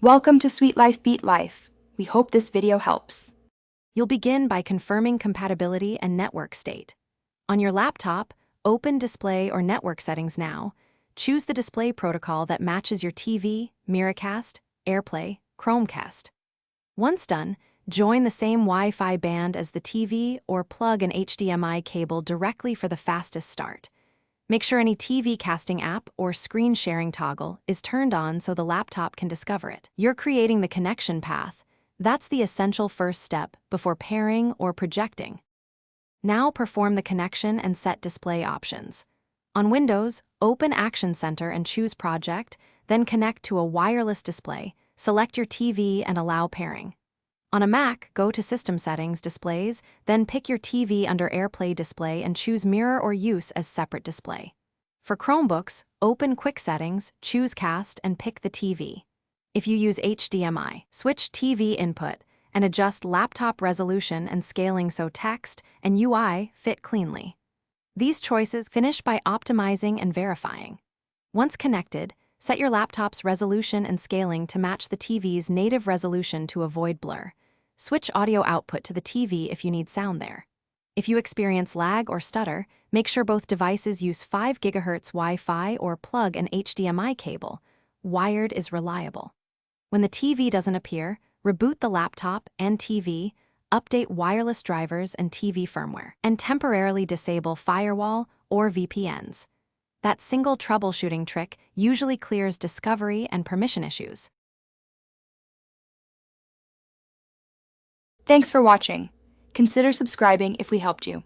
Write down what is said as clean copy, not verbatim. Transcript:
Welcome to Sweet Life Beat Life. We hope this video helps. You'll begin by confirming compatibility and network state. On your laptop, open Display or Network Settings now. Choose the display protocol that matches your TV, Miracast, AirPlay, Chromecast. Once done, join the same Wi-Fi band as the TV or plug an HDMI cable directly for the fastest start. Make sure any TV casting app or screen sharing toggle is turned on so the laptop can discover it. You're creating the connection path. That's the essential first step before pairing or projecting. Now perform the connection and set display options. On Windows, open Action Center and choose Project, then connect to a wireless display, select your TV and allow pairing. On a Mac, go to System Settings, Displays, then pick your TV under AirPlay Display and choose Mirror or Use as separate display. For Chromebooks, open Quick Settings, choose Cast, and pick the TV. If you use HDMI, switch TV input and adjust laptop resolution and scaling so text and UI fit cleanly. These choices finish by optimizing and verifying. Once connected, set your laptop's resolution and scaling to match the TV's native resolution to avoid blur. Switch audio output to the TV if you need sound there. If you experience lag or stutter, make sure both devices use 5 GHz Wi-Fi or plug an HDMI cable. Wired is reliable. When the TV doesn't appear, reboot the laptop and TV, update wireless drivers and TV firmware, and temporarily disable firewall or VPNs. That single troubleshooting trick usually clears discovery and permission issues. Thanks for watching. Consider subscribing if we helped you.